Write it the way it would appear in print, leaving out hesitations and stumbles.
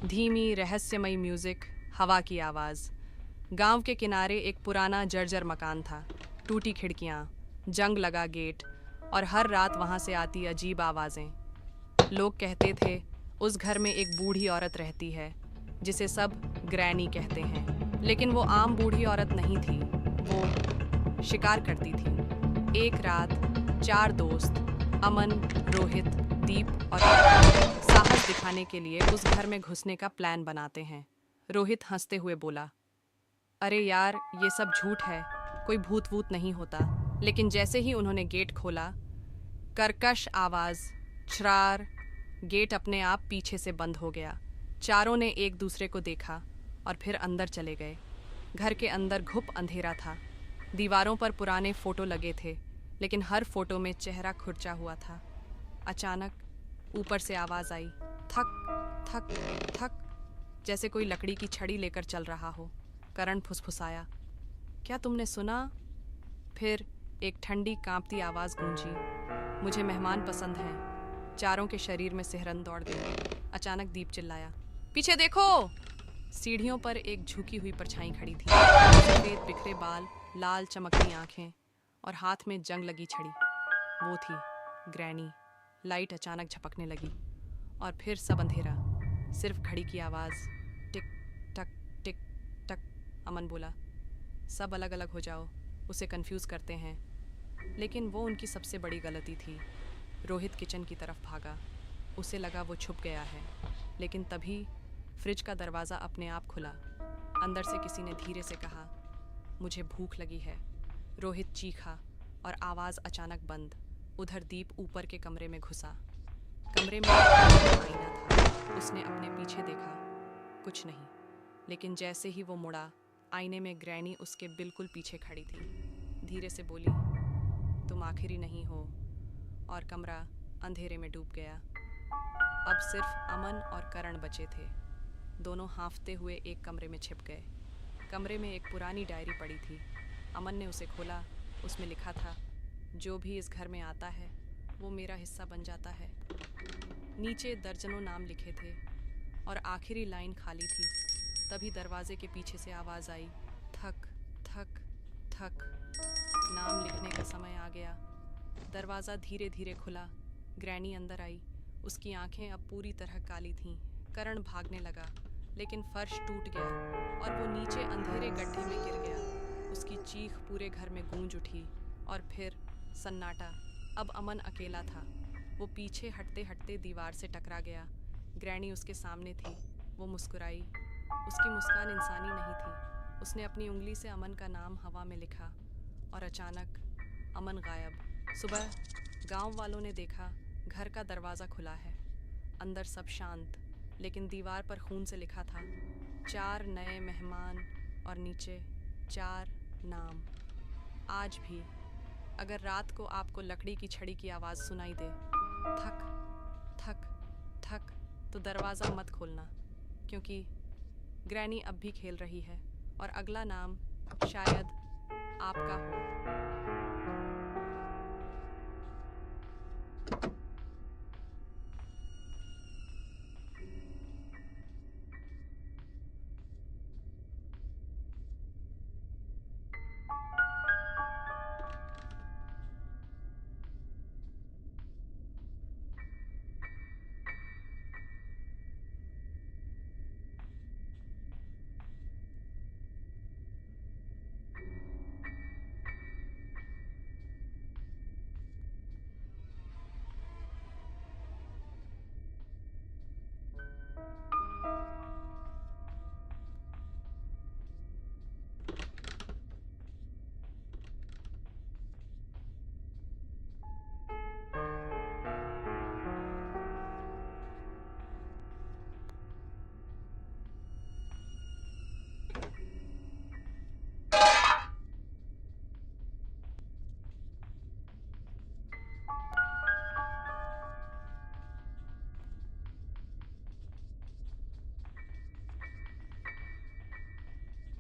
धीमी रहस्यमयी म्यूजिक, हवा की आवाज़। गांव के किनारे एक पुराना जर्जर मकान था। टूटी खिड़कियां, जंग लगा गेट और हर रात वहां से आती अजीब आवाज़ें। लोग कहते थे उस घर में एक बूढ़ी औरत रहती है जिसे सब ग्रैनी कहते हैं। लेकिन वो आम बूढ़ी औरत नहीं थी, वो शिकार करती थी। एक रात 4 दोस्त अमन, रोहित, दीप और साहस दिखाने के लिए उस घर में घुसने का प्लान बनाते हैं। रोहित हंसते हुए बोला, अरे यार, ये सब झूठ है, कोई भूत वूत नहीं होता। लेकिन जैसे ही उन्होंने गेट खोला, कर्कश आवाज, छरार, गेट अपने आप पीछे से बंद हो गया। चारों ने एक दूसरे को देखा और फिर अंदर चले गए। घर के अंदर घुप अंधेरा था। दीवारों पर पुराने फोटो लगे थे, लेकिन हर फोटो में चेहरा खुरचा हुआ था। अचानक ऊपर से आवाज आई, थक थक थक, जैसे कोई लकड़ी की छड़ी लेकर चल रहा हो। करण फुसफुसाया, क्या तुमने सुना? फिर एक ठंडी कांपती आवाज गूंजी, मुझे मेहमान पसंद हैं। चारों के शरीर में सिहरन दौड़ गई। अचानक दीप चिल्लाया, पीछे देखो! सीढ़ियों पर एक झुकी हुई परछाई खड़ी थी। सफेद बिखरे बाल, लाल चमकती आंखें और हाथ में जंग लगी छड़ी। वो थी ग्रैनी। लाइट अचानक झपकने लगी और फिर सब अंधेरा, सिर्फ घड़ी की आवाज़, टिक टक टिक टक। अमन बोला, सब अलग अलग हो जाओ, उसे कंफ्यूज करते हैं। लेकिन वो उनकी सबसे बड़ी गलती थी। रोहित किचन की तरफ भागा, उसे लगा वो छुप गया है। लेकिन तभी फ्रिज का दरवाज़ा अपने आप खुला। अंदर से किसी ने धीरे से कहा, मुझे भूख लगी है। रोहित चीखा और आवाज़ अचानक बंद। उधर दीप ऊपर के कमरे में घुसा। कमरे में एक आईना था। उसने अपने पीछे देखा, कुछ नहीं। लेकिन जैसे ही वो मुड़ा, आईने में ग्रैनी उसके बिल्कुल पीछे खड़ी थी। धीरे से बोली, तुम आखिरी नहीं हो। और कमरा अंधेरे में डूब गया। अब सिर्फ अमन और करण बचे थे। दोनों हाँफते हुए एक कमरे में छिप गए। कमरे में एक पुरानी डायरी पड़ी थी। अमन ने उसे खोला। उसमें लिखा था, जो भी इस घर में आता है वो मेरा हिस्सा बन जाता है। नीचे दर्जनों नाम लिखे थे और आखिरी लाइन खाली थी। तभी दरवाजे के पीछे से आवाज़ आई, थक थक थक। नाम लिखने का समय आ गया। दरवाज़ा धीरे धीरे खुला। ग्रैनी अंदर आई। उसकी आंखें अब पूरी तरह काली थीं। करण भागने लगा, लेकिन फर्श टूट गया और वो नीचे अंधेरे गड्ढे में गिर गया। उसकी चीख पूरे घर में गूंज उठी और फिर सन्नाटा। अब अमन अकेला था। वो पीछे हटते हटते दीवार से टकरा गया। ग्रैनी उसके सामने थी। वो मुस्कुराई। उसकी मुस्कान इंसानी नहीं थी। उसने अपनी उंगली से अमन का नाम हवा में लिखा और अचानक अमन गायब। सुबह गांव वालों ने देखा, घर का दरवाज़ा खुला है। अंदर सब शांत, लेकिन दीवार पर खून से लिखा था, 4 नए मेहमान और नीचे 4 नाम। आज भी अगर रात को आपको लकड़ी की छड़ी की आवाज़ सुनाई दे, थक थक थक, तो दरवाज़ा मत खोलना, क्योंकि ग्रैनी अब भी खेल रही है और अगला नाम शायद आपका हो।